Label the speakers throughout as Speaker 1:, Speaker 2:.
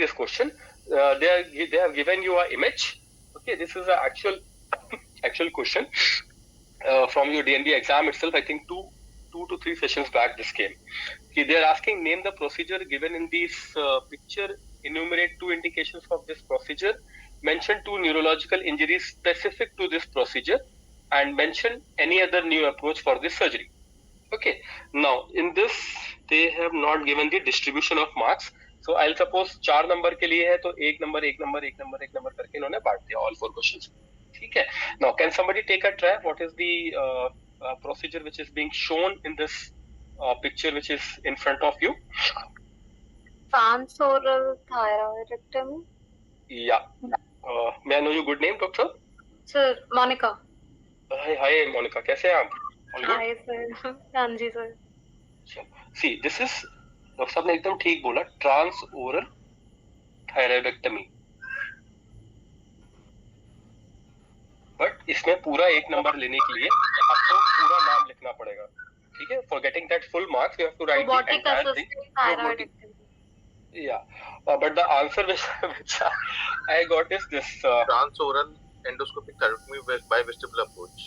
Speaker 1: this question. They have given you an image. Okay, this is an actual question from your DNB exam itself. I think two to three sessions back this came. Okay, they are asking, name the procedure given in this picture. Enumerate two indications of this procedure. Mention two neurological injuries specific to this procedure, and mention any other new approach for this surgery. Okay. Now in this they have not given the distribution of marks. So I'll suppose 4 number के लिए है तो एक number करके इन्होंने बांट दिया all 4 questions. ठीक है. Now can somebody take a try? What is the procedure which is being shown in this picture which is in front of you?
Speaker 2: Transoral thyroidectomy.
Speaker 1: Yeah. May I know your good name, doctor?
Speaker 2: Sir, Monica.
Speaker 1: Hi Monica. कैसे हैं आप?
Speaker 2: Hi sir. हाँ जी sir.
Speaker 1: See, this is doctor साहब ने एकदम ठीक बोला, trans oral thyroidectomy. But इसमें पूरा 1 नंबर लेने के लिए आपको पूरा नाम लिखना पड़ेगा. ठीक है. For getting that full marks you have to write the entire thing. Yeah, but the answer which I got is this
Speaker 3: transoral endoscopic thyroidectomy by vestibular approach.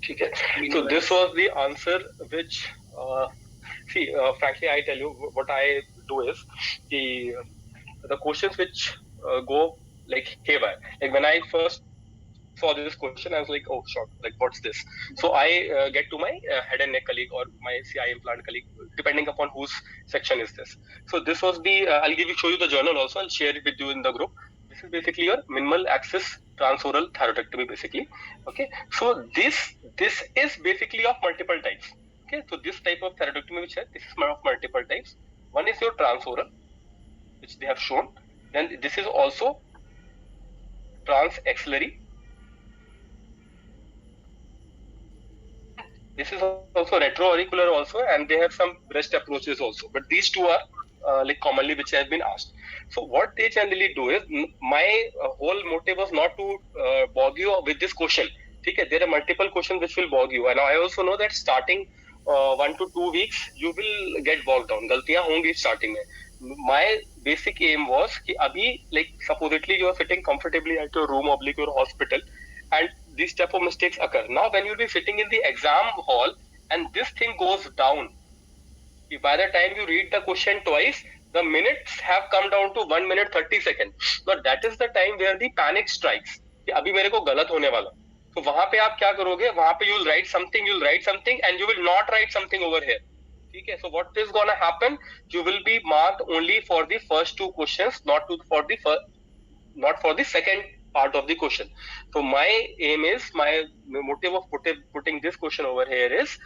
Speaker 1: ठीक है. So this was the answer which see frankly I tell you what I do is the questions which go like haywire. Like when I first saw this question, I was like, oh, shocked. Like, what's this? So I get to my head and neck colleague or my CI implant colleague, depending upon whose section is this. So this was the, I'll show you the journal also. I'll share it with you in the group. This is basically your minimal axis transoral thyroidectomy, basically. Okay. So this is basically of multiple types. Okay. So this type of thyroidectomy, which this is of multiple types. One is your transoral, which they have shown. Then this is also transaxillary. This is also retroauricular also, and they have some breast approaches also. But these two are like commonly which have been asked. So what they generally do is, my whole motive was not to bog you with this question. Okay, there are multiple questions which will bog you, and I also know that starting 1 to 2 weeks you will get bogged down. गलतियां होंगी starting में. My basic aim was कि अभी like supposedly you are sitting comfortably at your room oblique your hospital, and these type of mistakes occur. Now when you'll be sitting in the exam hall and this thing goes down, by the time you read the question twice, the minutes have come down to 1 minute 30 seconds. But that is the time where the panic strikes. कि अभी मेरे को गलत होने वाला. तो वहां पे आप क्या करोगे? वहां पे you'll write something and you will not write something over here. ठीक है. So what is gonna happen? You will be marked only for the first 2 questions, not for the second part of the question. So my aim is, my motive of putting this question over here is,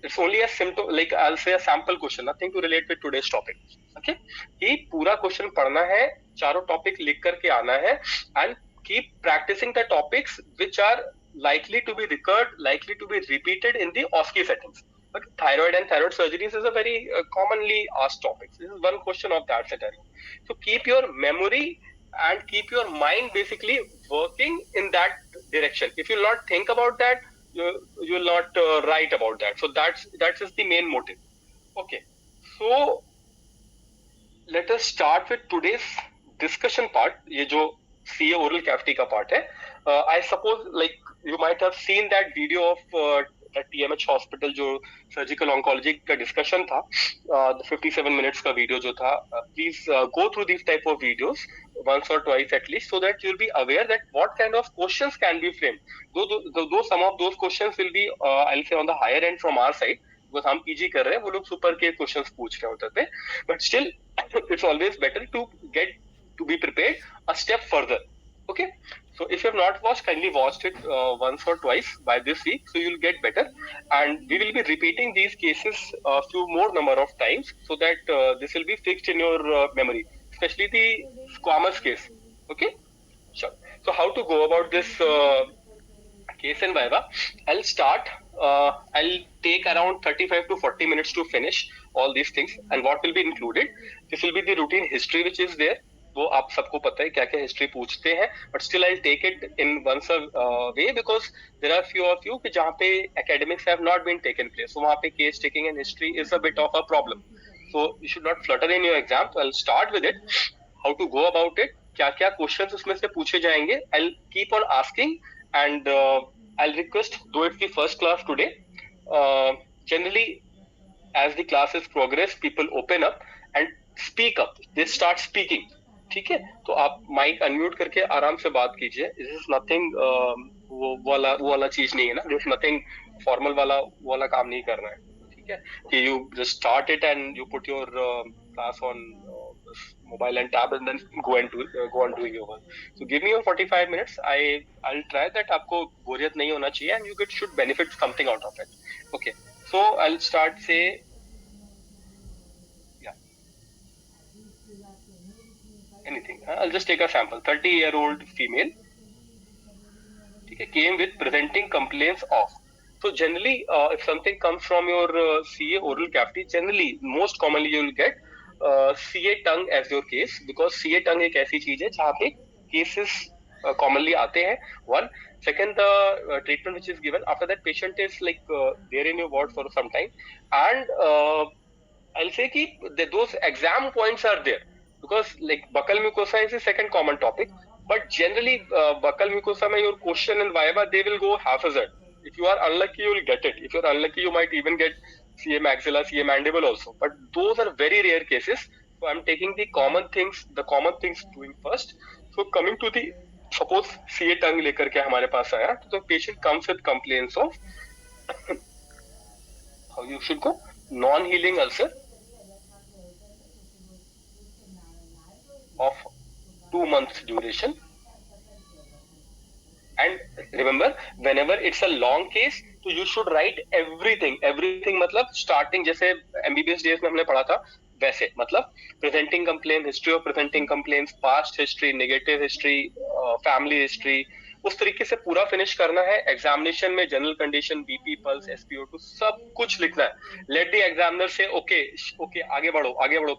Speaker 1: it's only a symptom, like I'll say a sample question, nothing to relate with today's topic. Okay, कि पूरा question पढ़ना है, चारों topic लिख करके आना है, and keep practicing the topics which are likely to be recurred, likely to be repeated in the OSCE settings. But thyroid and thyroid surgeries is a very commonly asked topic. This is one question of that scenario. So keep your memory and keep your mind basically working in that direction. If you'll not think about that, you will not write about that. So that is the main motive. Okay. So let us start with today's discussion part. ये जो CA oral cavity का part है. I suppose like you might have seen that video of that TMH hospital जो surgical oncology का discussion था, the 57 minutes का video जो था. Please go through these type of videos once or twice at least, so that you'll be aware that what kind of questions can be framed. Though some of those questions will be I'll say on the higher end from our side, because हम PG कर रहे हैं, वो लोग super के questions पूछ रहे होते थे, but still it's always better to be prepared a step further. Okay, so if you have not watched, kindly watch it once or twice by this week, so you'll get better. And we will be repeating these cases a few more number of times, so that this will be fixed in your memory, especially the squamous case. Okay, sure. So how to go about this case in Viva? I'll start. I'll take around 35 to 40 minutes to finish all these things. And what will be included? This will be the routine history which is there. वो आप सबको पता है क्या क्या history पूछते हैं, but still I take it in once a way because there are few of you कि जहाँ पे academics have not been taken place, वहाँ पे case taking and history is a bit of a problem. So you should not flutter in your exam. So I'll start with it. How to go about it? क्या क्या questions उसमें से पूछे जाएंगे? I'll keep on asking and I'll request, though it's the first class today, generally as the classes progress, people open up and speak up. They start speaking. ठीक है, तो आप माइक अनम्यूट करके आराम से बात कीजिए. दिस इज नथिंग वो वाला चीज नहीं है ना. दिस नथिंग फॉर्मल वाला काम नहीं करना है. ठीक है, कि you just start it and you put your class on mobile and tab and then go on doing your work. So give me your 45 minutes. I'll try that. आपको बोरियत नहीं होना चाहिए and you should benefit something out of it. Okay, so I'll start say anything. I'll just take a sample. 30-year-old female, okay, came with presenting complaints of. So generally, if something comes from your CA oral cavity, generally, most commonly you will get CA tongue as your case, because CA tongue एक ऐसी चीज है जहाँ पे cases commonly आते हैं. One, second, the treatment which is given after that patient is like there in your ward for some time, and I'll say कि those exam points are there because like buccal mucosa is the second common topic, but generally buccal mucosa में your question and viva they will go haphazard. If you are unlucky, you will get it. If you are unlucky, you might even get CA maxilla, CA mandible also. But those are very rare cases. So I'm taking the common things doing first. So coming to the, suppose CA tongue लेकर के हमारे पास आया, तो the patient comes with complaints of how you should go non-healing ulcer of 2 months duration. And remember, whenever it's a long case, तो you should write everything. मतलब starting जैसे MBBS days में हमने पढ़ा था वैसे, मतलब presenting complaint, history of presenting complaints, past history, negative history, family history, उस तरीके से पूरा फिनिश करना है. एग्जामिनेशन में general condition, BP, pulse, SpO2 सब कुछ लिखना है. लेट द एग्जामिनर से ओके आगे बढ़ो,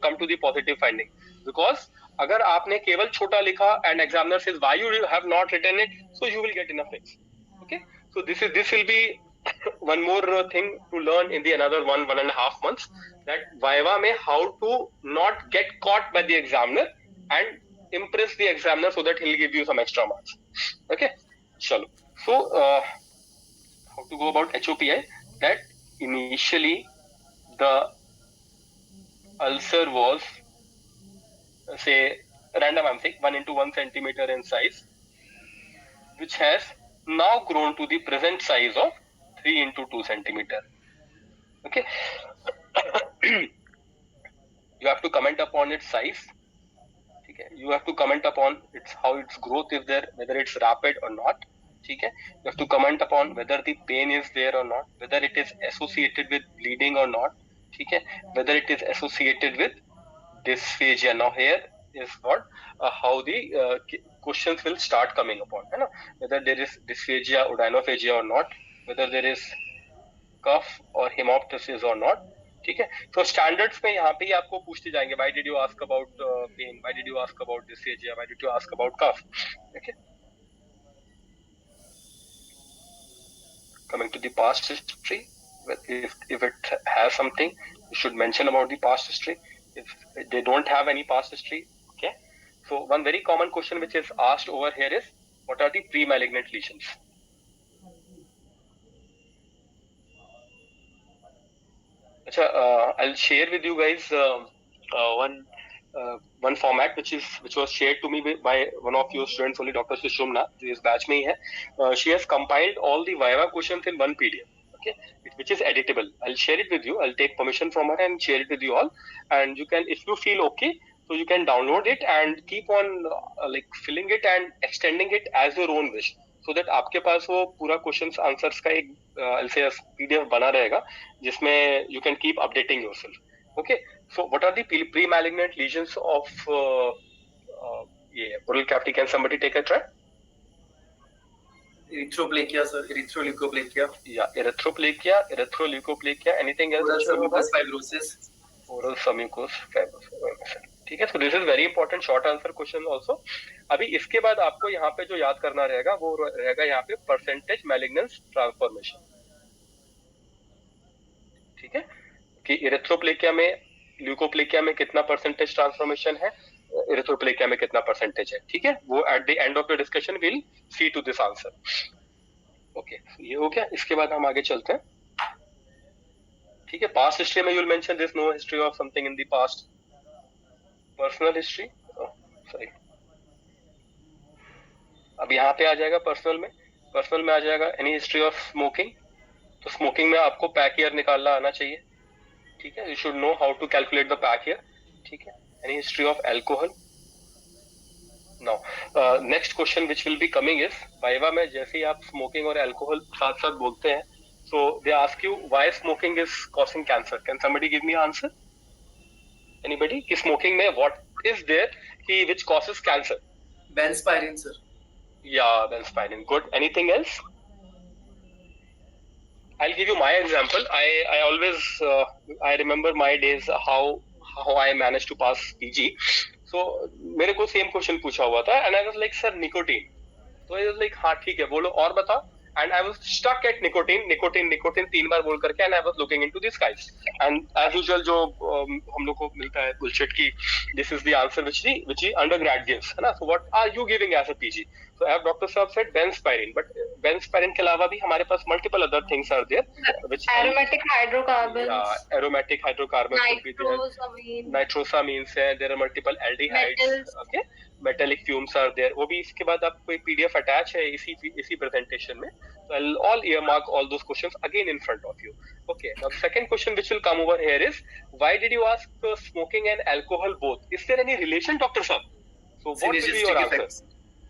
Speaker 1: come to the positive finding. Because अगर आपने केवल छोटा लिखा and examiner says why you have not written it, so you will get in a fix. Okay, so this will be one more thing to learn in the another 1.5 months, that viva mein how to not get caught by the examiner and impress the examiner so that he'll give you some extra marks. Okay, chalo. So how to go about HOPI? That initially the ulcer was say random, I'm saying 1 into 1 centimeter in size, which has now grown to the present size of 3 into 2 centimeter. Okay. You have to comment upon its size. Okay. You have to comment upon how its growth is there, whether it's rapid or not. Okay. You have to comment upon whether the pain is there or not, whether it is associated with bleeding or not. Okay. Whether it is associated with dysphagia. Now here is what how the questions will start coming upon. Whether there is dysphagia, odynophagia or not, whether there is cough or hemoptysis or not. ठीक है, तो standards में यहाँ पे ही आपको पूछते जाएंगे, why did you ask about pain, why did you ask about dysphagia, why did you ask about cough. Okay, coming to the past history, if it has something, you should mention about the past history. If they don't have any past history, okay, so one very common question which is asked over here is, what are the pre-malignant lesions? I'll share with you guys one format which was shared to me by one of your students only, Dr. Sushumna, जो इस batch में ही है. She has compiled all the Viva questions in one PDF, okay, which is editable. I'll share it with you. I'll take permission from her and share it with you all. And you can, if you feel okay, so you can download it and keep on like filling it and extending it as your own wish, so that आपके पास वो पूरा questions answers का एक I'll say a PDF बना रहेगा जिसमें you can keep updating yourself. Okay, so what are the pre-malignant lesions of oral cavity? Can somebody take a try?
Speaker 4: Erythroplakia, sir. Erythroleucoplakia.
Speaker 1: Yeah, erythroplakia. Anything else?
Speaker 4: Oral submucous fibrosis.
Speaker 1: Oral submucous fibrosis. ठीक है, so this is very important short answer question also. अभी इसके बाद आपको यहाँ पे जो याद करना रहेगा वो रहेगा यहाँ पे परसेंटेज मैलिग्नेंस ट्रांसफॉर्मेशन। ठीक है, कि इरेथ्रोप्लेकिया में, ल्यूकोप्लेकिया में कितना परसेंटेज ट्रांसफॉर्मेशन है, इरेथ्रोप्लेकिया में कितना परसेंटेज है। ठीक है, वो at the end of the discussion will see to this answer. Okay, ये हो गया। इसके बाद हम आगे चलते हैं। ठीक है, पास्ट हिस्ट्री में you will mention this, no history of something in the past. Personal history, sorry, अब यहाँ पे आ जाएगा पर्सनल में। पर्सनल में आ जाएगा एनी हिस्ट्री ऑफ स्मोकिंग। तो स्मोकिंग में आपको पैक ईयर निकालना आना चाहिए। ठीक है, you should know how to calculate the pack year. ठीक है, any history of alcohol. Now next question which will be coming is, viva में जैसे ही आप स्मोकिंग और एल्कोहल साथ साथ बोलते हैं, so they ask you why smoking is causing cancer. Can somebody give me answer? Anybody? कि स्मोकिंग में व्हाट इज देयर कि which causes cancer?
Speaker 4: Benzpyrene, sir.
Speaker 1: Yeah, benzpyrene. Good. Anything else? I'll give you my example. I always I remember my days how I managed to pass PG. So मेरे को same question पूछा हुआ था and I was like, sir, nicotine. So I was like, हाँ ठीक है, बोलो और बताओ। And I was stuck at nicotine 3 बार बोल करके, and I was looking into the skies. And as usual जो हम लोग को मिलता है bullshit की this is the answer which the undergrad gives, है ना? So what are you giving as a PG? So as Dr. Saab said, benzpyrene. But benzpyrene के अलावा भी हमारे पास multiple other things are there, which
Speaker 2: Aromatic hydrocarbons.
Speaker 1: yeah, aromatic hydrocarbons would be there.
Speaker 2: Nitrosamine.
Speaker 1: Nitrosamines है, there are multiple aldehydes.
Speaker 2: Metals.
Speaker 1: Okay, metallic fumes are there. वो भी इसके बाद आपको एक PDF attach है इसी presentation में. So I'll all earmark all those questions again in front of you. Okay, now the second question which will come over here is, why did you ask smoking and alcohol both? Is there any relation, Dr. Saab? So what will be your
Speaker 4: Synergistic
Speaker 1: answer?
Speaker 4: effects.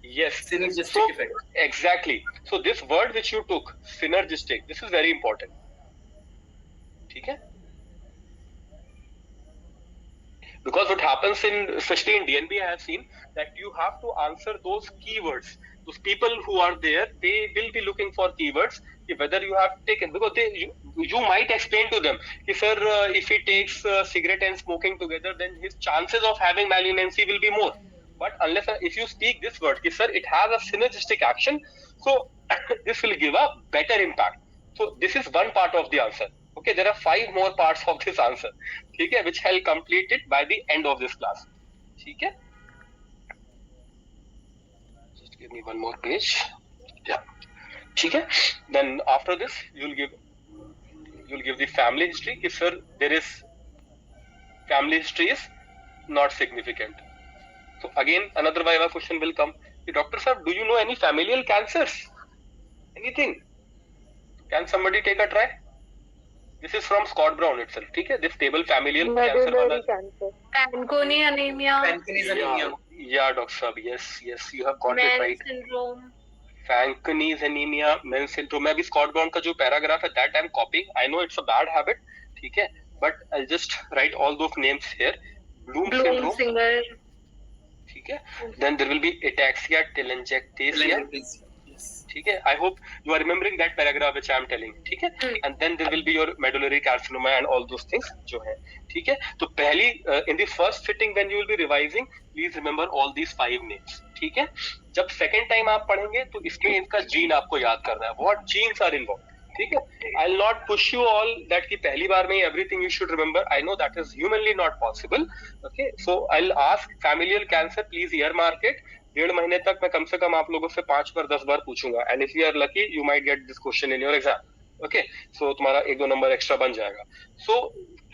Speaker 1: Yes.
Speaker 4: Synergistic effect.
Speaker 1: Exactly. So this word which you took, synergistic, this is very important. ठीक है? Because what happens in, especially in DNB, I have seen that you have to answer those keywords. Those people who are there, they will be looking for keywords, whether you have taken, because you might explain to them, sir, if he takes cigarette and smoking together, then his chances of having malignancy will be more. But unless if you speak this word, sir, it has a synergistic action, so this will give a better impact. So this is one part of the answer. Okay, there are 5 more parts of this answer. ठीक है, which I'll complete it by the end of this class. ठीक है? Just give me one more page. Yeah. ठीक है? Then after this, you'll give the family history. If sir, there is family history is not significant. So again, another Viva question will come. Doctor sir, do you know any familial cancers? Anything? Can somebody take a try? This is from Scott Brown itself. ठीक है? This table familial cancer वाला.
Speaker 2: Fanconi anemia.
Speaker 4: Fanconi's anemia.
Speaker 1: Yeah, Doctor Saab. Yes, you have got it
Speaker 2: Men's
Speaker 1: right.
Speaker 2: syndrome.
Speaker 1: Fanconi's anemia, Men's syndrome. मैं भी Scott Brown का जो paragraph है that I'm copying. I know it's a bad habit. ठीक है? But I'll just write all those names here. Bloom syndrome.
Speaker 2: Singer.
Speaker 1: ठीक है? Then there will be ataxia telangiectasia.
Speaker 4: Yes.
Speaker 1: ठीक है, I hope you are remembering that paragraph which I am telling. ठीक है, and then there will be your medullary carcinoma and all those things जो है. ठीक है, तो पहली in the first sitting when you will be revising, please remember all these 5 names. ठीक है, जब second time आप पढ़ेंगे तो इसमें इनका जीन आपको याद करना है. What genes are involved? ठीक है, I'll not push you all that कि पहली बार में everything you should remember. I know that is humanly not possible. Okay, so I'll ask familial cancer, please earmark it. 1.5 महीने तक मैं कम से कम आप लोगों से 5 बार 10 बार पूछूंगा. And if you are lucky you might get this question in your exam. Okay, so तुम्हारा 1-2 नंबर एक्स्ट्रा बन जाएगा. So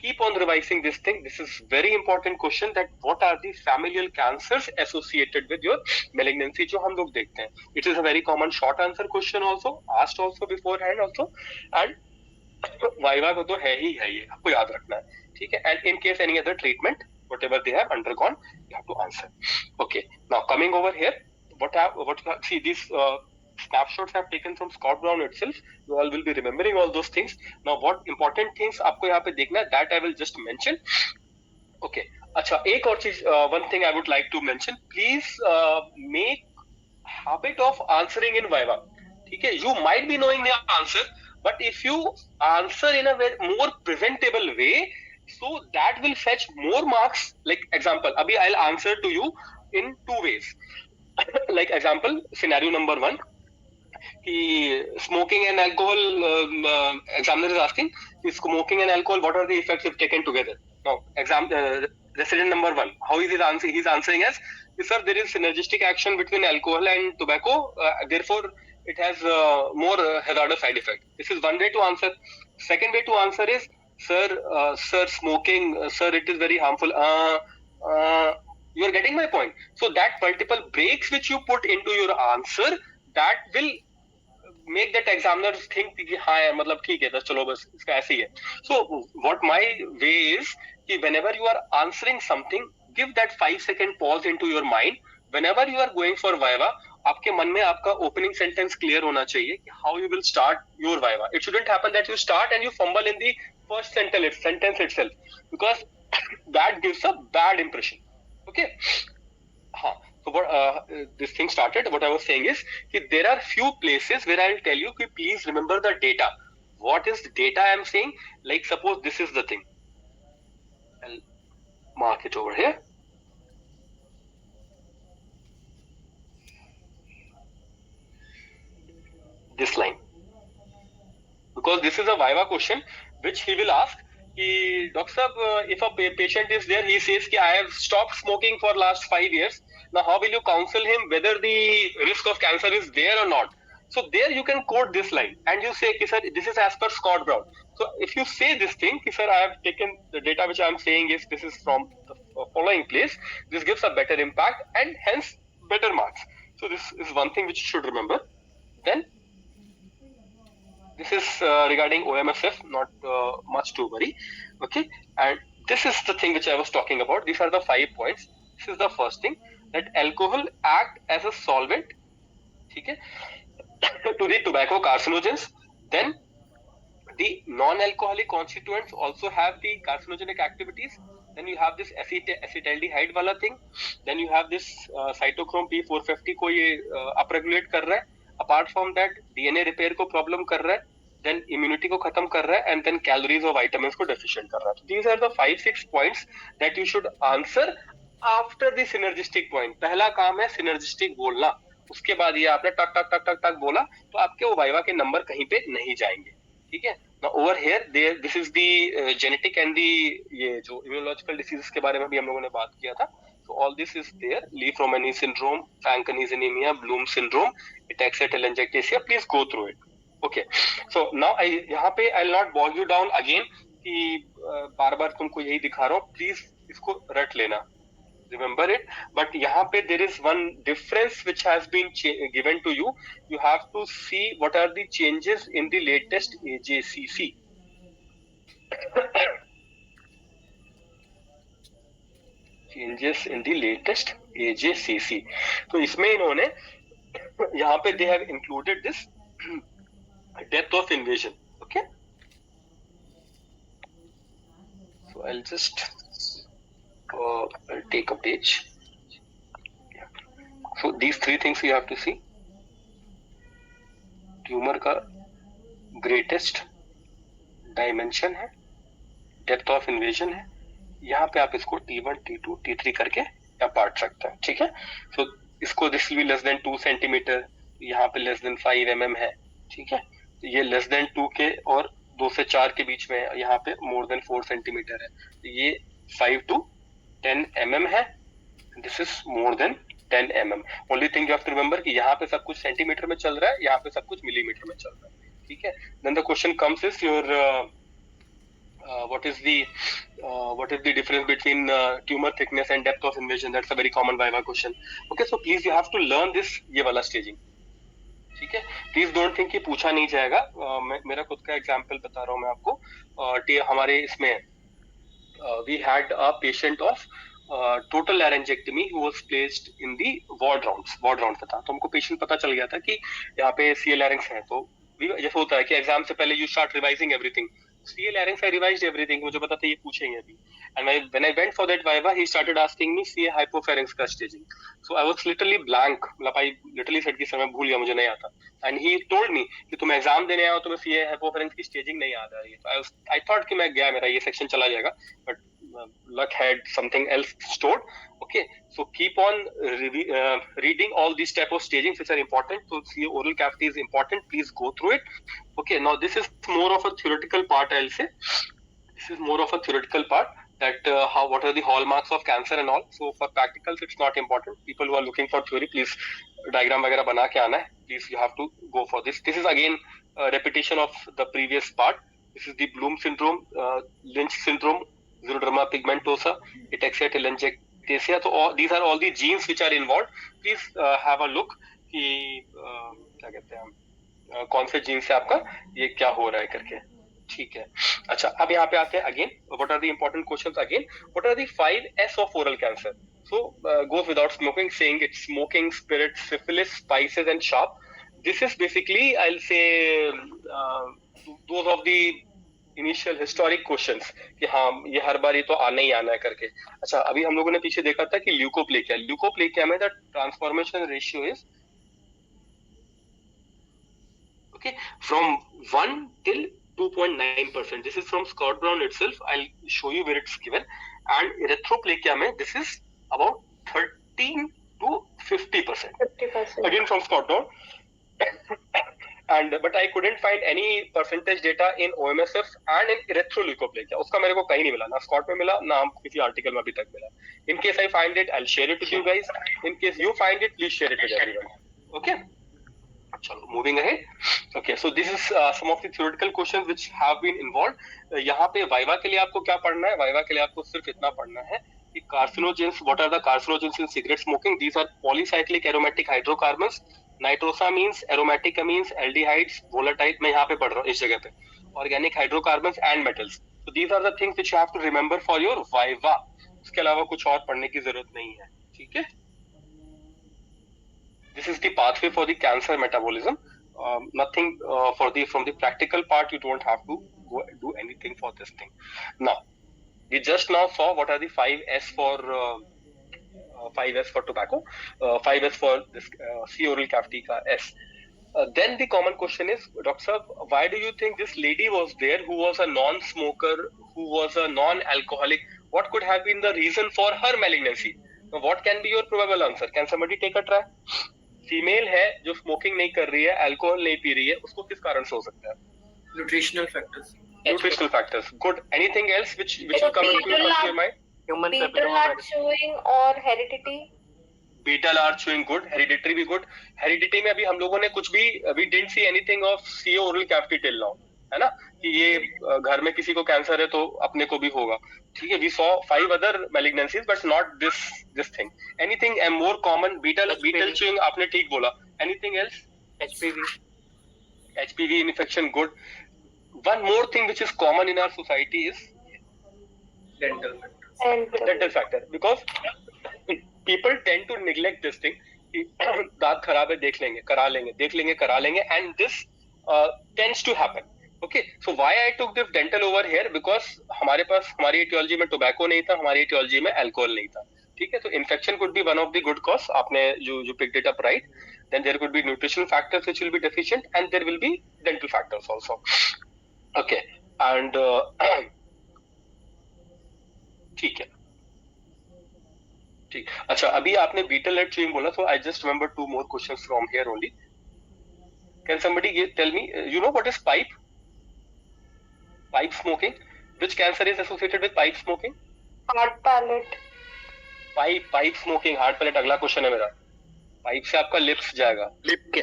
Speaker 1: keep on revising this thing. This is very important question that what are the familial cancers associated with your malignancy जो हम लोग देखते हैं. It is a very common short answer question also, asked also beforehand also, and viva को तो है ही है, ये आपको याद रखना है. ठीक है, and in case any other treatment whatever they have undergone, you have to answer. Okay, now coming over here, see these snapshots I have taken from Scott Brown itself. You all will be remembering all those things. Now what important things आपको यहाँ पे देखना है, that I will just mention. Okay, अच्छा एक और चीज, one thing I would like to mention, please make habit of answering in Viva. ठीक है, you might be knowing the answer, but if you answer in a more presentable way, So that will fetch more marks. Like example, abhi I'll answer to you in two ways. Like example, scenario number 1, smoking and alcohol, examiner is asking, smoking and alcohol, what are the effects if taken together? Now resident number 1, how is his answer? He's answering as, sir, there is synergistic action between alcohol and tobacco, therefore it has more hazardous side effect. This is one way to answer. Second way to answer is, sir, smoking, sir, it is very harmful. You are getting my point. So that multiple breaks which you put into your answer, that will make that examiner think कि हाँ यार, मतलब ठीक है, बस चलो, बस इसका ऐसे ही है. So what my way is कि whenever you are answering something, give that 5-second pause into your mind. Whenever you are going for viva, आपके मन में आपका opening sentence clear होना चाहिए कि how you will start your viva. It shouldn't happen that you start and you fumble in the first sentence itself, because that gives a bad impression. Okay. हाँ. So what this thing started, what I was saying is that there are few places where I will tell you, please remember the data. What is the data I am saying? Like suppose this is the thing. I'll mark it over here. This line. Because this is a viva question which he will ask. Doctor Sahab, if a patient is there, he says कि I have stopped smoking for last 5 years. Now, how will you counsel him whether the risk of cancer is there or not? So there you can quote this line and you say, sir, this is as per Scott Brown. So if you say this thing, sir, I have taken the data which I am saying is this is from the following place. This gives a better impact and hence better marks. So this is one thing which you should remember. Then this is regarding OMSF, not much to worry. Okay, and this is the thing which I was talking about. These are the 5 points. This is the first thing, that alcohol act as a solvent, okay, to the tobacco carcinogens. Then the non-alcoholic constituents also have the carcinogenic activities. Then you have this acetaldehyde wala thing. Then you have this cytochrome P450 को ये upregulate कर रहा है. Apart from that, DNA repair को problem कर रहा है. Then immunity को खत्म कर रहा है, and then calories और vitamins को deficient कर रहा है. So these are the 5-6 points that you should answer after the synergistic point. पहला काम है synergistic बोलना. उसके बाद ये आपने टक टक टक टक टक बोला तो आपके वो वाइवा के नंबर कहीं पे नहीं जाएंगे. ठीक है. Now over here, this is the genetic and the ये जो immunological diseases के बारे में भी हम लोगों ने बात किया था. So all this is there. Li-Fraumeni syndrome, Fanconi's anemia, Bloom syndrome, ataxia telangiectasia. Please go through it. Okay. So now यहाँ पे I'll not bog you down again कि बार बार तुमको यही दिखा रहा हूँ. Please इसको रट लेना. Remember it. But यहाँ पे there is one difference which has been given to you. You have to see what are the changes in the latest AJCC. Changes in the latest AJCC. तो इसमें इन्होंने यहाँ पे they have included this depth of invasion. Okay. So I'll just I'll take a page. Yeah. So these 3 things you have to see. Tumor का greatest dimension है, depth of invasion है. यहाँ पे आप इसको T1, T2, T3 करके आप बांट सकते हैं. ठीक है. So इसको this will be less than 2 centimeter. यहाँ पे less than 5 mm है. ठीक है. ये less than 2 के और 2 से 4 के बीच में है. यहाँ पे more than 4 centimeter है. ये 5 to 10 mm है. This is more than 10 mm. Only thing you have to remember कि यहाँ पे सब कुछ सेंटीमीटर में चल रहा है, यहाँ पे सब कुछ मिलीमीटर में चल रहा है. ठीक है. Then the question comes is your what is the difference between tumor thickness and depth of invasion? That's a very common viva question. Okay, so please you have to learn this ये वाला staging. ठीक है. Please don't think कि पूछा नहीं जाएगा. मेरा खुद का एग्जाम्पल बता रहा हूँ मैं आपको. हमारे इसमें we had a patient of total laryngectomy who was placed in the ward rounds था. तो हमको पेशेंट पता चल गया था कि यहाँ पे CA larynx है. तो जैसे होता है कि एग्जाम से पहले you start revising everything. CA larynx I revised everything. मुझे पता था ये पूछेंगे अभी. And when I went for that viva, he started asking me CA hypopharynx का staging. So I was literally blank. मतलब I literally said कि sir मैं भूल गया, मुझे नहीं आता. And he told me कि तुम एग्जाम देने आओ तुम्हें CA hypopharynx की staging नहीं याद आ रही है. So I thought कि मैं गया, मेरा ये section चला जाएगा, but luck had something else stored. Okay, so keep on reading all these type of stagings which are important. So CA oral cavity is important. Please go through it. Okay, now this is more of a theoretical part, I'll say. This is more of a theoretical part, that what are the hallmarks of cancer and all. So for practicals, it's not important. People who are looking for theory, please diagram वगैरह बना के आना है. Please, you have to go for this. This is again a repetition of the previous part. This is the Bloom syndrome, Lynch syndrome, xeroderma pigmentosa, ataxia telangiectasia. So these are all the genes which are involved. Please have a look कि क्या कहते हैं कौन से gene से आपका ये क्या हो रहा है करके. ठीक है. अच्छा, अब यहाँ पे आते हैं again. What are the important questions again? What are the 5S of oral cancer? So goes without smoking, saying it's smoking, spirit, syphilis, spices and sharp. This is basically I will say those of the initial historic questions कि हाँ ये हर बार ये तो आना ही आना है करके. अच्छा, अभी हम लोगों ने पीछे देखा था कि ल्यूकोप्लेकिया में the transformation ratio is okay from 1 till 2.9%. This is from Scott Brown itself. I'll show you where it's given. And erythroplakia mein this is about 13 to 50%.
Speaker 2: 50%.
Speaker 1: Again from Scott Brown. But I couldn't find any percentage data in OMSF and in erythroleukoplakia. उसका मेरे को कहीं नहीं मिला, ना Scott में मिला, ना किसी आर्टिकल में अभी तक मिला. In case I find it, I'll share it with you guys. In case you find it, please share it with everyone. Okay. चलो, moving ahead. Okay, so this is some of the theoretical questions which have been involved. यहाँ पे viva के लिए आपको क्या पढ़ना है? Viva के लिए आपको सिर्फ इतना पढ़ना है कि carcinogens, what are the carcinogens in cigarette smoking? These are polycyclic aromatic hydrocarbons, nitrosamines, aromatic amines, aldehydes, volatile. मैं यहाँ पे पढ़ रहा हूँ इस जगह पे. Organic hydrocarbons and metals. So these are the things which you have to remember for your viva. उसके अलावा कुछ और पढ़ने की जरूरत नहीं है. ठीक है? This is the pathway for the cancer metabolism. Nothing from the practical part. You don't have to do anything for this thing. Now, we just now saw what are the 5S for 5S for tobacco, 5S for this C oral cavity ka S. Then the common question is, Dr. Sir, why do you think this lady was there who was a non-smoker, who was a non-alcoholic? What could have been the reason for her malignancy? Now, what can be your probable answer? Can somebody take a try? Female है जो smoking नहीं कर रही है, alcohol नहीं P रही है, उसको किस कारण से हो सकता है?
Speaker 4: Nutritional factors.
Speaker 1: Nutritional factors. Good. Anything else which will come into your mind?
Speaker 3: Human
Speaker 2: Beetle heart chewing or heredity.
Speaker 1: Beetle heart chewing good. Hereditary भी good. Heredity में अभी हम लोगों ने कुछ भी we didn't see anything of CO oral cavity till now, है ना? कि ये घर में किसी को कैंसर है तो अपने को भी होगा. ठीक है, we saw 5 other malignancies but not this thing. Anything more common? Beetle chewing आपने ठीक बोला. Anything else? HPV infection good. One more thing which is common in our society is dental factor, because people tend to neglect this thing. दांत खराब है, देख लेंगे, करा लेंगे, देख लेंगे, करा लेंगे, and this tends to happen. Okay, so why I took this dental over here? Because हमारे पास हमारी etiology में tobacco नहीं था, हमारी etiology में alcohol नहीं था. ठीक है, तो infection could be one of the good cause. आपने जो picked it up right. Then there could be nutritional factors which will be deficient, and there will be dental factors also. Okay, and ठीक है, ठीक. अच्छा, अभी आपने beetle heart chewing बोला, so I just remember 2 more questions from here only. Can somebody tell me, you know what is pipe smoking? Which cancer is associated with pipe smoking?
Speaker 2: Hard palate.
Speaker 1: Pipe smoking, hard palate. अगला question है मेरा. Pipe से आपका lips जाएगा.
Speaker 3: Lip के.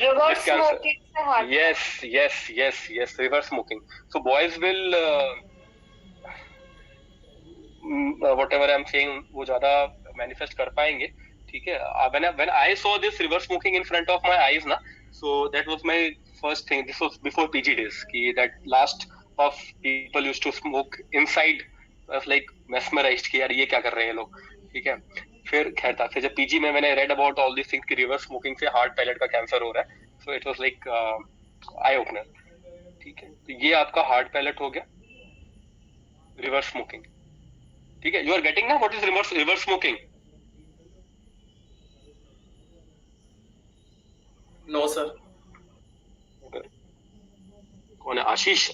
Speaker 2: Reverse smoking से hard.
Speaker 1: Yes. Reverse smoking. So boys will whatever I'm saying वो ज़्यादा manifest कर पाएंगे. ठीक है. When I saw this reverse smoking in front of my eyes ना, so that was my first thing. This was before PG days. कि that last of people used to smoke inside. I was like mesmerized कि यार ये क्या कर रहे हैं लोग. ठीक है. फिर खैर था. फिर जब PG में मैंने read about all these things कि reverse smoking से hard palate का कैंसर हो रहा है. So it was like eye opener. ठीक है. तो ये आपका hard palate हो गया. Reverse smoking. ठीक है, यू आर गेटिंग ना what is reverse smoking?
Speaker 4: No, sir.
Speaker 1: कौन है? आशीष?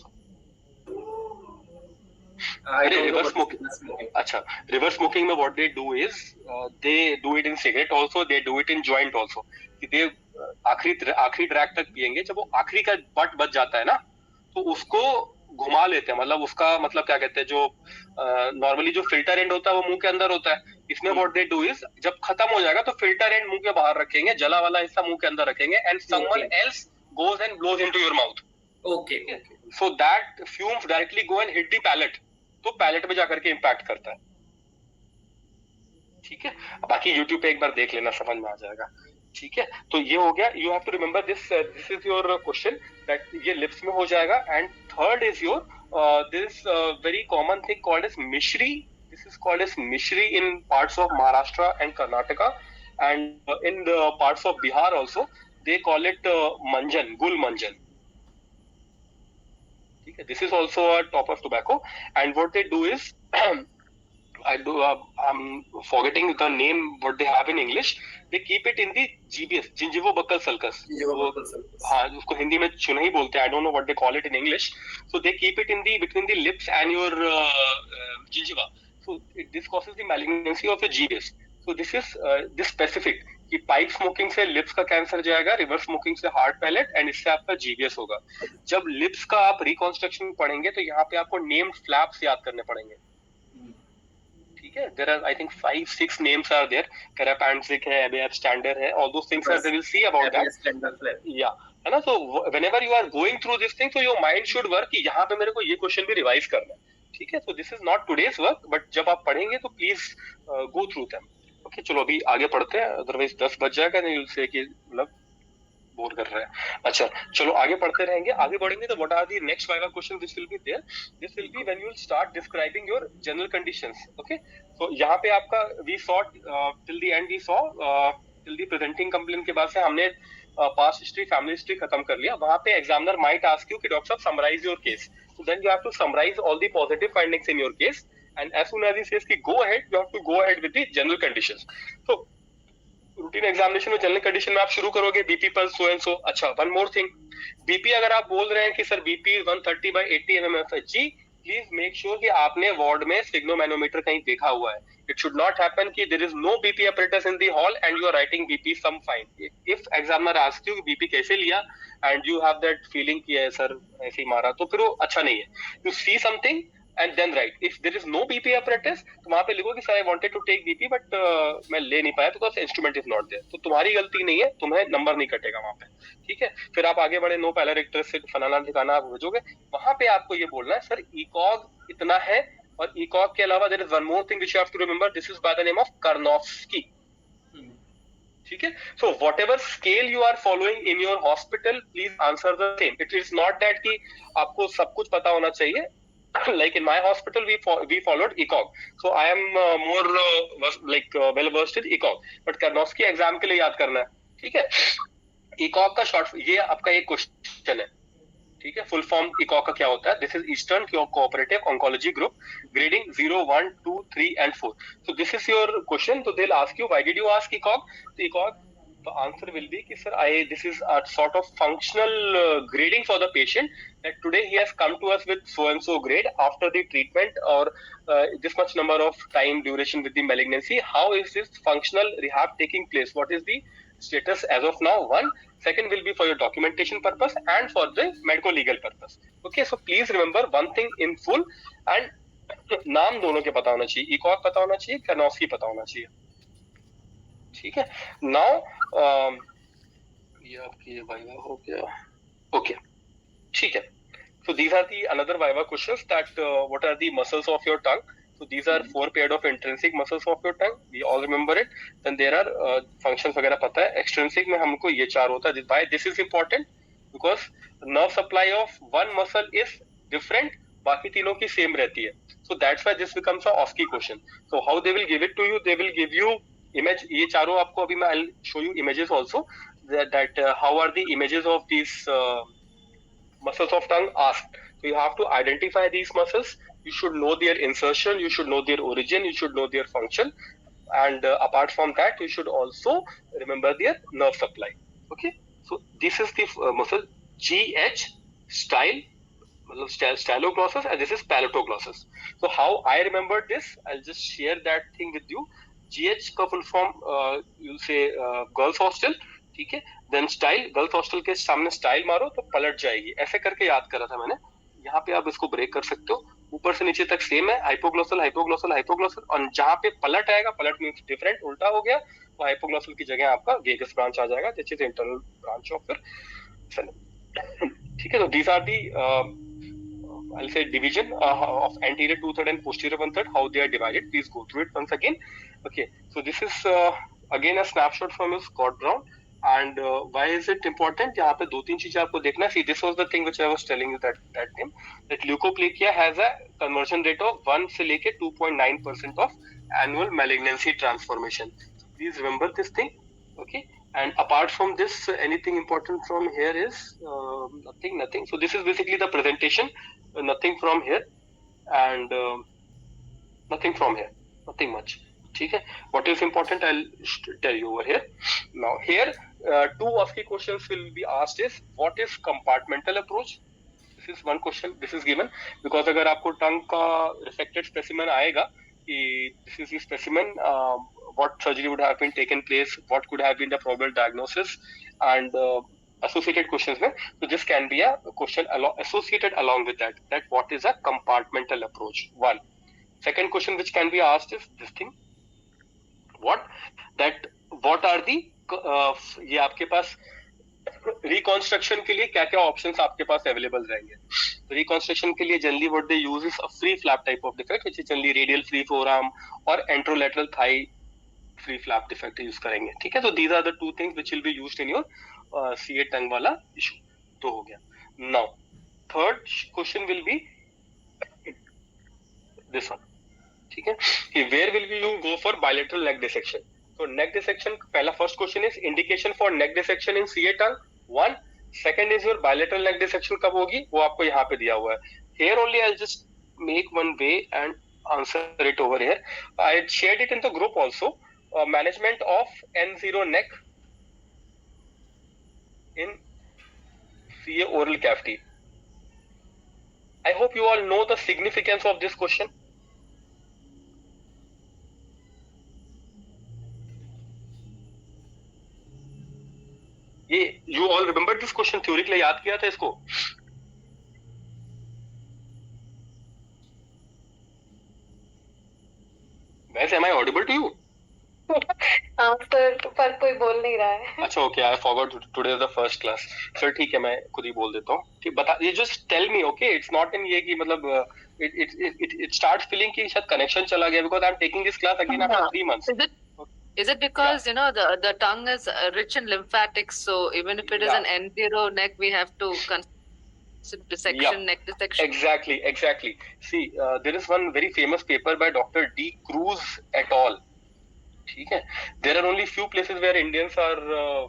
Speaker 4: I don't know
Speaker 1: reverse
Speaker 4: what
Speaker 1: smoking.
Speaker 4: is smoking.
Speaker 1: अच्छा, रिवर्स स्मोकिंग में what they do is they do it in cigarette also, they do it in joint also. कि they आखिरी drag तक पिएंगे, जब वो आखिरी का बट बच जाता है ना, तो उसको घुमा लेते हैं. मतलब उसका मतलब क्या कहते हैं, जो नॉर्मली जो फिल्टर एंड होता है वो मुंह के अंदर होता है. इसमें what they do is जब खत्म हो जाएगा तो फिल्टर एंड मुंह के बाहर रखेंगे, जला वाला हिस्सा मुंह के अंदर रखेंगे, and someone else goes and blows into your mouth.
Speaker 4: Okay.
Speaker 1: So that fumes directly go and hit the palate. तो पैलेट में जाकर के इम्पैक्ट करता है. ठीक है, बाकी YouTube पे एक बार देख लेना, समझ में आ जाएगा. ठीक है, तो ये हो गया. You have to remember this is your question that ये लिप्स में हो जाएगा. And third is your this very common thing called as mishri. This is called as mishri in parts of Maharashtra and Karnataka, and in the parts of Bihar also they call it manjan, gul मंजन. This is also a top of tobacco, and what they do is I'm forgetting the name what they have in English. They keep it in the GBS, gingivobuccal sulcus. हाँ, उसको हिंदी में चुनही बोलते हैं. I don't know what they call it in English. So they keep it in the between the lips and your gingiva. So this causes the malignancy of the GBS. So this is this specific कि pipe smoking से lips का cancer जाएगा, reverse smoking से heart palette, and इससे आपका GBS होगा. जब lips का आप रिकॉन्स्ट्रक्शन पढ़ेंगे तो यहाँ पे आपको नेम्ड फ्लैप्स याद करने पड़ेंगे. ठीक है, there are I think 5-6 names are there. कैरापैंसिक है, एबस्टैंडर है, all those things are they will see about that. या है ना. So whenever you are going through this thing, so your mind should work कि यहाँ पे मेरे को ये क्वेश्चन भी रिवाइज करना है. ठीक है, so this is not today's work, but जब आप पढ़ेंगे तो please go through them. Okay, चलो अभी आगे पढ़ते हैं, अदरवाइज 10 बज जाएगा. नहीं उनसे कि मतलब बोर कर रहे हैं. अच्छा, चलो आगे पढ़ते रहेंगे. आगे बढ़ेंगे तो what are the next viva question which will be there. This will be when you will start describing your general conditions. Okay, so यहाँ पे आपका we saw till the end, we saw till the presenting complaint के बाद से हमने past history, family history खत्म कर लिया. वहां पे एग्जामिनर माइट आस्क यू कि डॉक्टर साहब summarize your case. So then you have to summarize all the positive findings in your case, and as soon as he says कि go ahead, you have to go ahead with the general conditions. So routine examination में general condition में आप शुरू करोगे BP पर so and so. अच्छा, one more thing, BP अगर आप बोल रहे हैं कि sir BP 130/80 mmHg, please make sure कि आपने वार्ड में स्फिग्नोमैनोमीटर कहीं देखा हुआ है. इट शुड नॉट हैपन कि there is no BP apparatus in the hall and you are writing BP some fine. If examiner asks you BP कैसे लिया and you have that feeling कि sir ऐसे ही मारा, तो फिर वो अच्छा नहीं है. You see something and then write. If there is no BP apparatus, तो वहां पे लिखो कि sir I wanted to take BP but मैं ले नहीं पाया because instrument is not there. तो तुम्हारी गलती नहीं है, तुम्हें नंबर नहीं कटेगा वहां पे. ठीक है, फिर आप आगे बढ़े, नो पैलेरेक्टर से फलाना ठिकाना आप भेजोगे. वहां पे आपको ये बोलना है सर ECOG इतना है, और ECOG के अलावा there is one more thing which you have to remember. This is by the name of Karnofsky. ठीक है, so whatever scale you are following in your hospital, please answer the same. It is not that कि आपको सब कुछ पता होना चाहिए. Like in my hospital, we followed ECOG, so I am more well versed in ECOG. But Karnofsky exam के लिए याद करना है. ठीक है, ECOG का शॉर्ट, ये आपका एक क्वेश्चन है. ठीक है, फुल फॉर्म ECOG का क्या होता है? This is eastern cooperative oncology group, grading 0, 1, 2, 3 and 4. So this is your question. So they'll ask you, why did you ask ECOG? So ECOG, the answer will be कि sir, this is a sort of functional grading for the patient, that today he has come to us with so and so grade after the treatment, or this much number of time duration with the malignancy. How is this functional rehab taking place? What is the status as of now? One. Second will be for your documentation purpose and for the medical legal purpose. Okay, so please remember one thing in full, and नाम दोनों के पता होना चाहिए. ECOG पता होना चाहिए, Karnofsky पता होना चाहिए. ठीक है, नाउ ये आपकी वाइवा हो गया. ओके, ठीक है. So these are the another viva questions, that what are the muscles of your tongue. So these are 4 pairs of intrinsic muscles of your tongue. We all remember it. Then there are functions वगैरह पता है. Extrinsic में हमको ये 4 होता है. Why this is important? Because nerve supply of one muscle is different. बाकी तीनों की same रहती है. So that's why this becomes a OSCE question. So how they will give it to you? They will give you image. ये चारों आपको अभी मैं I'll show you images also. That how are the images of these muscles of tongue asked. So you have to identify these muscles You should know their insertion, you should know their origin, you should know their function, and apart from that, you should also remember their nerve supply. Okay, so this is the muscle GH style, styloglossus, and this is palatoglossus. So how I remembered this, I'll just share that thing with you. GH का full form you'll say girls hostel, ठीक है, then style, girls hostel के सामने style मारो तो पलट जाएगी, ऐसे करके याद करा था मैंने. यहाँ पे आप इसको ब्रेक कर सकते हो, ऊपर से नीचे तक सेम है, हाइपोग्लोसल हाइपोग्लोसल हाइपोग्लोसल, और जहाँ पे पलट आएगा, पलट मींस डिफरेंट, उल्टा हो गया, तो हाइपोग्लोसल की जगह आपका वेगस ब्रांच आ जाएगा, this is internal branch of your. ठीक है, तो these are the I'll say division of anterior 2/3 and posterior 1/3, how they are divided. Please go through it once again. Okay, so this is again a snapshot from your Scott Brown. And why is it important? यहाँ पे 2-3 चीजें आपको देखना. See, this was the thing which I was telling you that time, that leukoplakia has a conversion rate of 1 से लेके 2.9% of annual malignancy transformation. Please remember this thing. Okay, and apart from this, anything important from here is nothing. So this is basically the presentation. Nothing from here and nothing from here, nothing much. ठीक है, what is important I'll tell you over here. Now here two of the questions will be asked is what is compartmental approach. This is one question, this is given because अगर आपको टंग का resected specimen आएगा कि this is the specimen, what surgery would have been taken place, what could have been the probable diagnosis, and associated questions में, so this can be a question associated along with that what is a compartmental approach. One second question which can be asked is this thing, what are the ये आपके पास reconstruction के लिए क्या क्या options आपके पास available रहेंगे. Reconstruction के लिए generally what they use is a free flap type of defect, which is generally radial free forearm और anterolateral thigh free flap defect use करेंगे. ठीक है, तो these are the two things which will be used in your CA tongue वाला issue. तो हो गया. Now third question will be this one. ठीक है, कि where will be you go for bilateral neck dissection. तो नेक डिसेक्शन पहला first question is indication for neck dissection in CA tongue. One second is your bilateral neck dissection कब होगी, वो आपको यहाँ पे दिया हुआ है. Here only I will just make one way and answer it over here. I shared it in the group also. Management of N0 neck in CA oral cavity. I hope you all know the significance of this question. ये you all remember this question, theory के लिए याद किया था इसको. वैसे am I audible to you?
Speaker 2: हाँ sir, पर कोई बोल नहीं रहा है.
Speaker 1: अच्छा, okay, I forgot today is the first class. Sir ठीक है, मैं खुद ही बोल देता हूँ. ठीक, बता, ये just tell me. Okay, it's not in ये कि मतलब it starts feeling कि शायद कनेक्शन चला गया because I'm taking this class again after 3 months.
Speaker 5: Is it because you know the tongue is rich in lymphatics, so even if it is an N0 neck, we have to consider dissection, neck dissection?
Speaker 1: Exactly. See, there is one very famous paper by Dr. D. Cruz et al. ठीक है, there are only few places where Indians are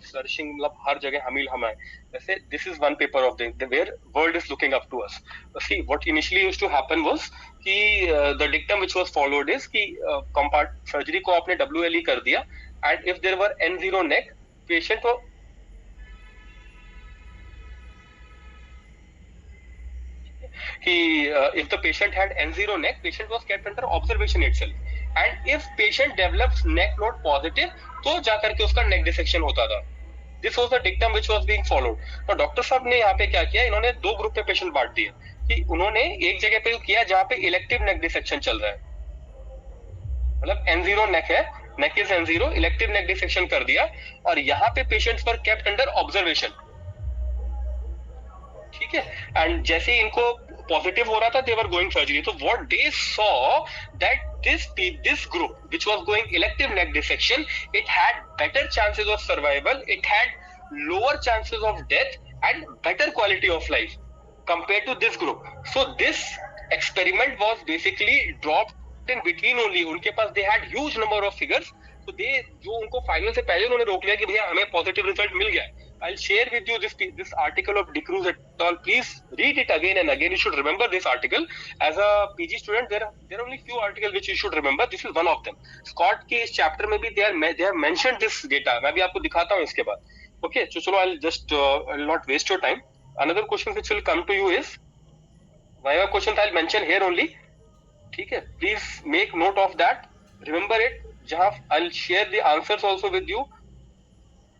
Speaker 1: searching, मतलब हर जगह हमील हम है. वैसे this is one paper of the where world is looking up to us. See, what initially used to happen was कि the dictum which was followed is कि surgery को आपने WLE कर दिया and if there were N0 neck, patient को if the patient had N0 neck, patient was kept under observation itself. And if patient develops neck node positive, तो जाकर के उसका neck dissection होता था. This was the dictum which was being followed. तो doctor साहब ने यहाँ पे क्या किया, इन्होंने 2 ग्रुप में पेशेंट बांट दिए कि उन्होंने एक जगह पे किया जहाँ पे इलेक्टिव नेक डिसेक्शन चल रहा है, मतलब N0 नेक है, neck is N0, elective neck dissection कर दिया, और यहाँ पे पेशेंट्स वर केप्ट अंडर ऑब्जर्वेशन. ठीक है, एंड जैसे ही इनको पॉजिटिव हो रहा था, दे वर गोइंग सर्जरी. तो what they saw that this group which was going elective neck dissection, it had better chances of survival, it had lower chances of death and better quality of life compared to this group. So this experiment was basically dropped in between only. उनके पास they had huge number of figures. तो दे जो उनको final से पहले उन्होंने रोक लिया कि भैया हमें पॉजिटिव रिजल्ट मिल गया. I'll share with you this article of De Cruz et al. Please read it again and again. You should remember this article. As a PG student, there are only few articles which you should remember. This is one of them. Scott के इस chapter में भी they have mentioned this data. मैं भी आपको दिखाता हूँ इसके बाद. Okay, so चलो I'll just I'll not waste your time. Another question which will come to you is Viva questions I'll mention here only. ठीक है, please make note of that. Remember it. जहाँ I'll share the answers also with you.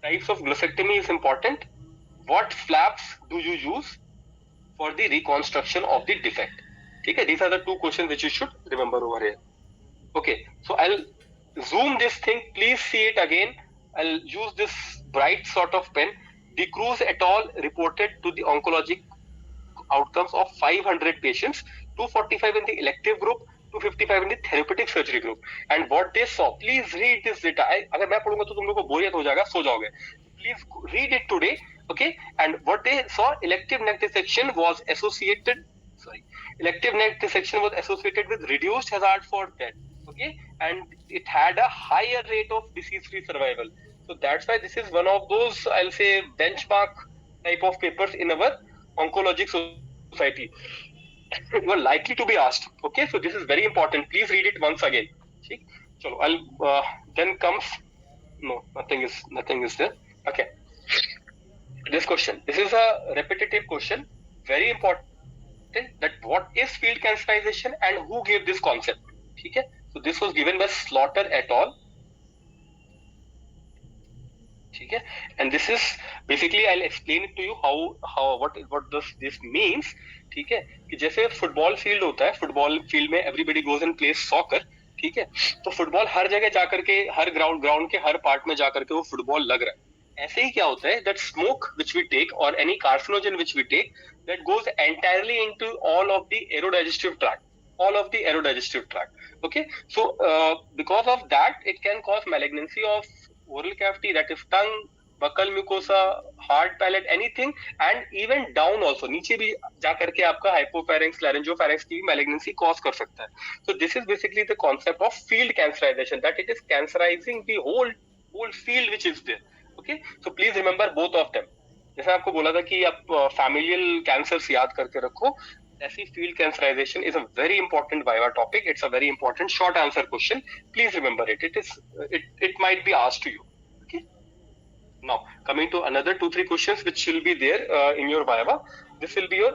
Speaker 1: Types of glossectomy is important. What flaps do you use for the reconstruction of the defect? ठीक है, these are the two questions which you should remember over here. Okay, so I'll zoom this thing. Please see it again. I'll use this bright sort of pen. De Cruz et al. Reported to the oncologic outcomes of 500 patients, 245 in the elective group, 255 in the therapeutic surgery group, and what they saw. Please read this data. अगर मैं पढ़ूंगा तो तुम लोगों को बोरियत हो जाएगा, सो जाओगे. Please read it today, okay? And what they saw, elective neck dissection was associated with reduced hazard for death, okay? And it had a higher rate of disease-free survival. So that's why this is one of those, I'll say, benchmark type of papers in our oncologic society. You are likely to be asked. Okay, so this is very important. Please read it once again. See? So I'll then comes no, nothing is there. Okay, this question. This is a repetitive question. Very important. That what is field cancerization and who gave this concept? Okay, so this was given by Slaughter et al. ठीक है, and this is basically I'll explain it to you how what does this means. ठीक है, कि जैसे football field होता है, football field में everybody goes and plays soccer. ठीक है, तो फुटबॉल हर जगह जाकर के हर ग्राउंड के हर पार्ट में जाकर के वो फुटबॉल लग रहा है. ऐसे ही क्या होता है, that smoke which we take or any carcinogen which we take that goes entirely into all of the aerodigestive tract. Okay, so because of that it can cause malignancy of oral cavity, that is tongue, buccal mucosa, hard palate, anything, and even down also, नीचे भी जा करके आपका hypopharynx, laryngopharynx की malignancy cause कर सकता है. So this is basically the concept of field cancerization, that it is cancerizing the whole field which is there. Okay, so please remember both of them. जैसे आपको बोला था कि आप familial cancers याद करके रखो, ऐसी field cancerization is a very important Viva topic. It's a very important short answer question. Please remember it. It might be asked to you. Okay. Now coming to another 2-3 questions which will be there in your Viva. This will be your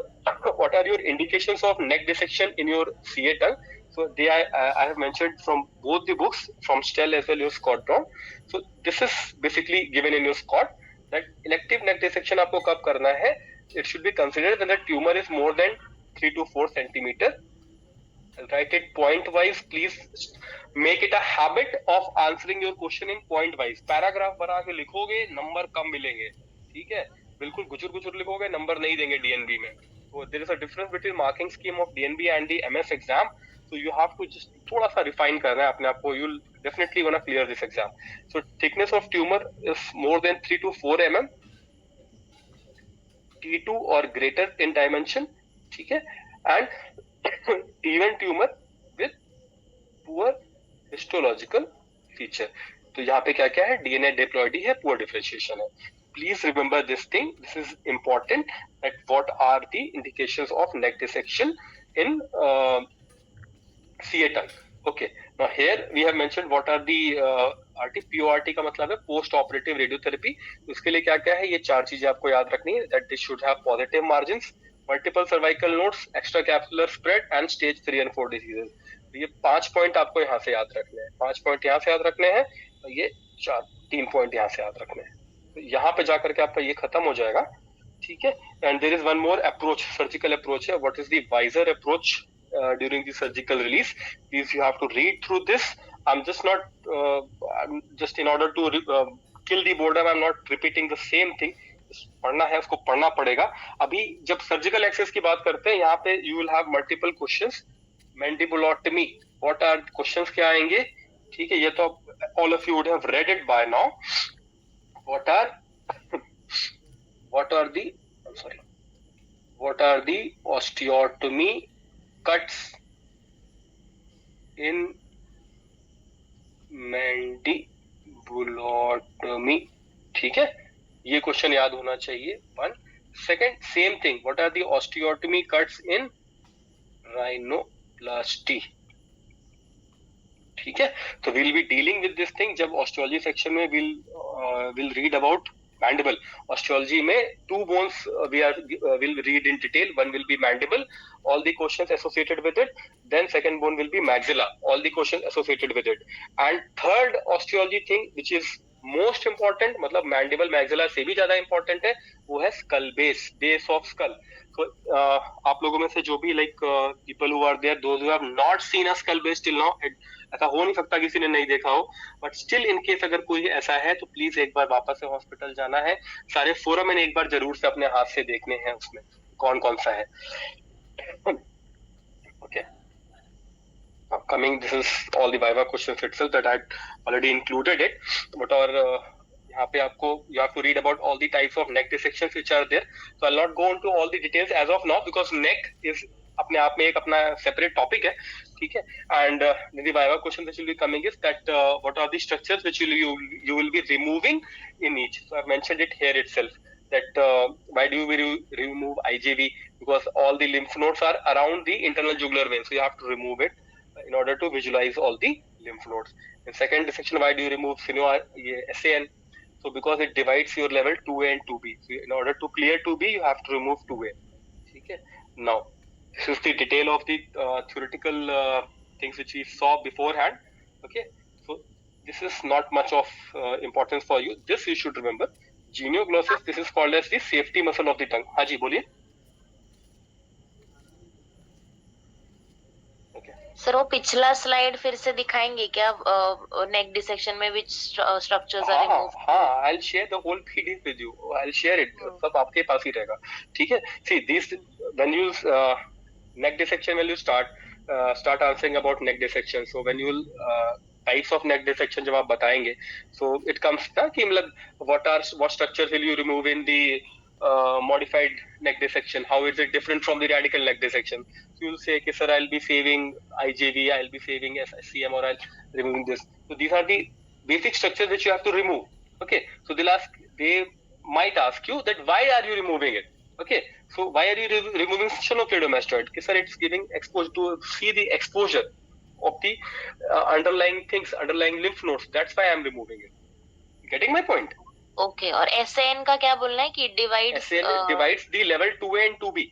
Speaker 1: what are your indications of neck dissection in your CA tongue. So I have mentioned from both the books, from Stell as well as Scott Brown. So this is basically given in your Scott that elective neck dissection आपको कब करना है. It should be considered when the tumor is more than 3 to 4 centimeter. I'll write it point wise. Please make it a habit of answering your question in point wise. Paragraph बना के लिखोगे, number कम मिलेंगे. ठीक है, बिल्कुल गुचुर लिखोगे, number नहीं देंगे DNB में. So there is a difference between marking scheme of DNB and the MS exam. So you have to just थोड़ा सा refine करना है अपने आप को. You'll definitely gonna clear this exam. So thickness of tumor is more than 3 to 4 mm. T2 or greater in dimension. ठीक है, and even tumor with poor histological feature. तो यहाँ पे क्या क्या है, DNA diploidy है, poor differentiation है. Please remember this thing. This is important. That what are the indications of neck dissection in CA tongue. Okay. Now here we have mentioned what are the RT. PORT का मतलब है post operative radiotherapy. उसके लिए क्या क्या है, ये 4 चीजें आपको याद रखनी है. That this should have positive margins, multiple cervical nodes, extracapsular spread, and stage 3 and 4 diseases. तो ये 5 पॉइंट आपको यहाँ से याद रखने हैं, 5 पॉइंट यहाँ से याद रखने हैं, और ये 3 पॉइंट यहाँ से याद रखने हैं. तो यहाँ पे जाकर के आपका ये खत्म हो जाएगा. ठीक है, and there is one more approach, surgical approach है. What is the wiser approach during the surgical release? Please, you have to read through this. I'm just in order to kill the boredom, I'm not repeating the same thing. पढ़ना है, उसको पढ़ना पड़ेगा. अभी जब surgical access की बात करते हैं, यहाँ पे you will have multiple questions. Mandibulotomy, what are questions क्या आएंगे? ठीक है, ये तो all of you would have read it by now. What are the osteotomy cuts in mandibulotomy? ट्यूबुलोटमी, ठीक है, ये क्वेश्चन याद होना चाहिए. 1. Second, same thing. What are the osteotomy cuts in rhinoplasty? ठीक है, तो we'll be dealing with this thing. जब osteology section में we'll read about mandible. Osteology में 2 bones we'll read in detail. One will be mandible, all the questions associated with it. Then second bone will be maxilla, all the questions associated with it. And third osteology thing, which is most important, मतलब mandible maxilla से भी ज्यादा important है, वो है skull base of skull. तो आप लोगों में से जो भी like people who are there, those who have not seen a skull base till now, ऐसा हो नहीं सकता किसी ने नहीं देखा हो, बट स्टिल इन केस अगर कोई ऐसा है तो प्लीज एक बार वापस से हॉस्पिटल जाना है. सारे फोरम एक बार जरूर से अपने हाथ से देखने हैं उसमें कौन कौन सा है. Okay, coming, this is all the Viva questions itself that I had already included it, but और यहाँ पे आपको you have to read about all the types of neck dissections which are there. So I'll not go into all the details as of now because neck is अपने आप में एक अपना separate topic है, ठीक है. And the Viva question which will be coming is that what are the structures which you will be removing in each. So I've mentioned it here itself that why do we remove IJV, because all the lymph nodes are around the internal jugular vein, so you have to remove it in order to visualize all the lymph nodes. In second dissection, why do you remove SAN? So because it divides your level 2A and 2B. So in order to clear 2B, you have to remove 2A. Okay. Now, this is the detail of the theoretical things which we saw beforehand. Okay. So this is not much of importance for you. This you should remember. Genioglossus, this is called as the safety muscle of the tongue. हाँ जी, बोलिए.
Speaker 6: Sir वो पिछला slide फिर से दिखाएंगे क्या, नेक dissection में which structures are removed?
Speaker 1: हाँ, I'll share the whole PDF with you. I'll share it. सब आपके पास ही रहेगा, ठीक है. See, this when you neck dissection, when you start answering about neck dissection, so when you types of neck dissection जब आप बताएंगे, so it comes ना कि मतलब what structures will you remove in the modified neck dissection, how is it different from the radical neck dissection. So you'll say कि sir I'll be saving IJV, I'll be saving SCM, or I'll removing this. So these are the basic structures which you have to remove. Okay, so they might ask you that why are you removing it. Okay, so why are you removing sternocleidomastoid? कि sir it's giving exposure to see the exposure of the underlying things, underlying lymph nodes, that's why I'm removing it. Getting my point?
Speaker 6: Okay, और SAN का क्या बोलना है कि
Speaker 1: divides the level 2A and 2B.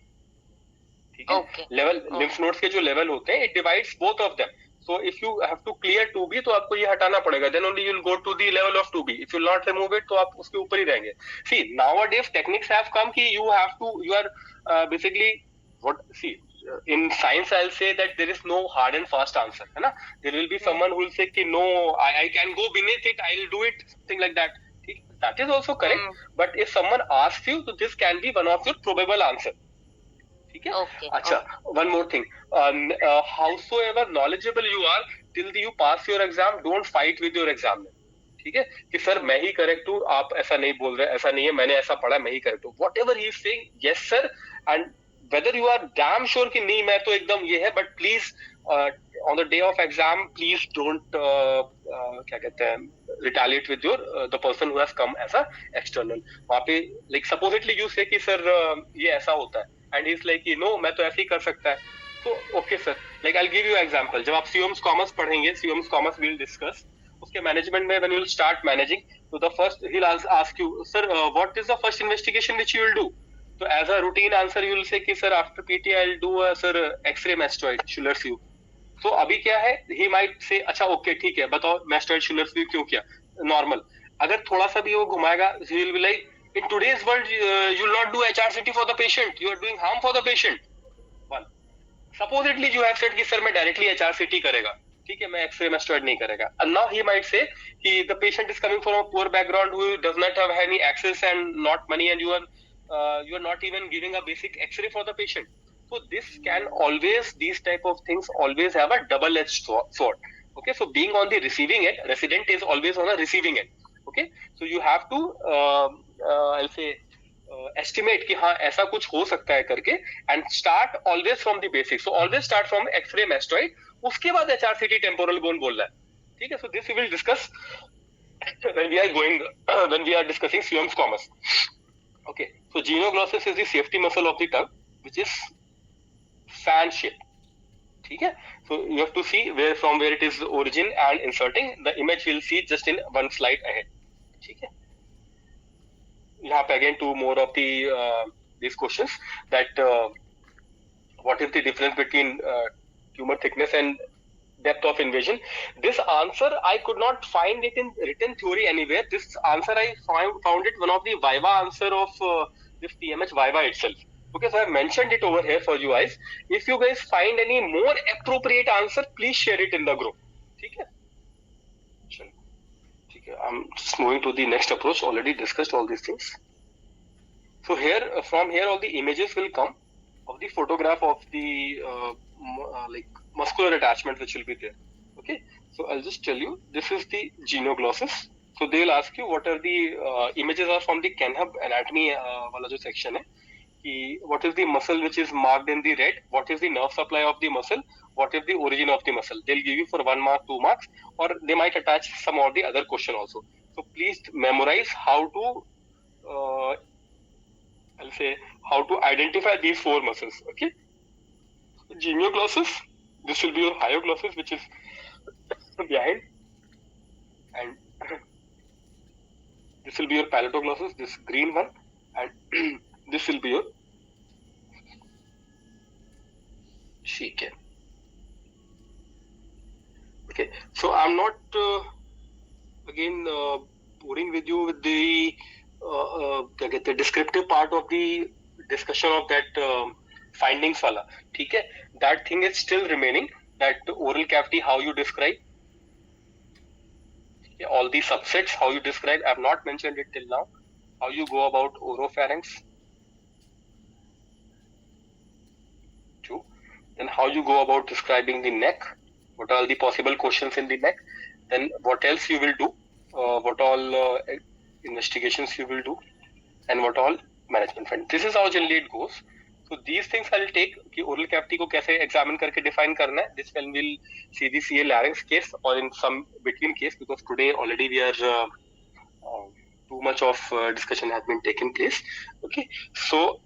Speaker 1: ठीक है, level lymph nodes के जो लेवल होते हैं, it divides both of them. So if you have to clear 2B, तो आपको ये हटाना पड़ेगा, then only you'll go to the level of 2B. If you'll not remove it, तो आप उसके ऊपर ही रहेंगे. See, nowadays techniques have come कि you are basically in science I'll say that there is no hard and fast answer, है ना. There will be someone who will say कि no, I can go beneath it, I'll do it, something like that. That is also correct, but if someone asks you, so this can be one of your probable answer. ठीक है. अच्छा, one more thing, howsoever knowledgeable you are, till you pass your exam, don't fight with your examiner. ठीक है, कि sir मैं ही correct हूँ, आप ऐसा नहीं बोल रहे, ऐसा नहीं है, मैंने ऐसा पढ़ा, मैं ही करेक्ट हूँ. Whatever he is saying, yes sir, and whether you are damn sure कि नहीं मैं तो एकदम ये है, but please on the day of exam, please don't क्या कहते हैं, retaliate with the person who has come as a external. वहाँ पे like supposedly you say कि सर ये ऐसा होता है, and he's like you know मैं तो ऐसे ही कर सकता है. So okay sir, like I'll give you an example. जब आप COMS Commerce पढ़ेंगे, COMS Commerce we'll discuss. उसके मैनेजमेंट में when you'll start managing, so the first he'll ask you, sir what is the first investigation which you will do? So as a routine answer you will say कि sir after PT I'll do a sir X-ray mastoid Schuller's view. So अभी क्या है, he might say अच्छा okay ठीक है, बताओ mastoid Schuller's view क्यों किया, normal. अगर थोड़ा सा भी वो घुमाएगा, he will be like in today's world you will not do HRCT for the patient, you are doing harm for the patient. One, supposedly you have said कि sir मैं directly HRCT करेगा, ठीक है, मैं X-ray mastoid नहीं करेगा. And now he might say कि the patient is coming from a poor background who does not have any access and not money, and you are not even giving a basic X-ray for the patient. So this can always, these type of things always have a double-edged sword. Okay, so being on the receiving end, resident is always on a receiving end. Okay, so you have to I'll say estimate कि हाँ ऐसा कुछ हो सकता है करके, and start always from the basics. So always start from X-ray mastoid, उसके बाद HRCT temporal bone बोल रहा है, ठीक है. So this we will discuss when we are discussing Swayam's commerce. Okay, so genioglossus is the safety muscle of the tongue, which is fan shaped. Okay, so you have to see from where it is origin and inserting. The image we'll see just in one slide ahead. Okay. यहाँ पे again two more of these questions that what is the difference between tumor thickness and depth of invasion? This answer I could not find it in written theory anywhere. This answer I found it one of the Viva answer of this PMH Viva itself. Okay, so I have mentioned it over here for you guys. If you guys find any more appropriate answer, please share it in the group. ठीक है? चलो. ठीक है. I'm just moving to the next approach. Already discussed all these things. So here, from here, all the images will come of the photograph of the like muscular attachment which will be there. Okay, so I'll just tell you, this is the genioglossus. So they will ask you what are the images are from the Kenhub anatomy wala jo section hai. What is the muscle which is marked in the red? What is the nerve supply of the muscle? What is the origin of the muscle? They'll give you for 1 mark, 2 marks, or they might attach some of the other question also. So please memorize how to I'll say how to identify these 4 muscles. Okay, genioglossus, this will be your hyoglossus, which is behind, and this will be your palatoglossus, this green one, and this will be your ठीक. Okay, so I'm not again boring with you with the the descriptive part of the discussion of that findings wala. ठीक है, that thing is still remaining. That oral cavity, how you describe, okay, all the subsets, how you describe. I have not mentioned it till now. How you go about oropharynx. 2. Then how you go about describing the neck. What are the possible questions in the neck? Then what else you will do? What all investigations you will do, and what all management fund. This is how generally it goes. So these things I will take कि oral cavity को कैसे examine करके define करना है. This one will see the CA larynx case or in some between case, because today already we are too much of discussion has been taken place. Okay, so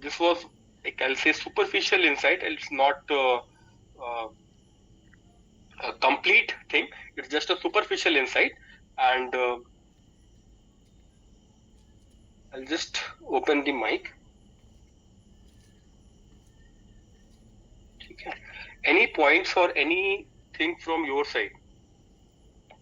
Speaker 1: this was like I'll say superficial insight. It's not a complete thing. It's just a superficial insight, and I'll just open the mic. Okay. Any points or anything from your side?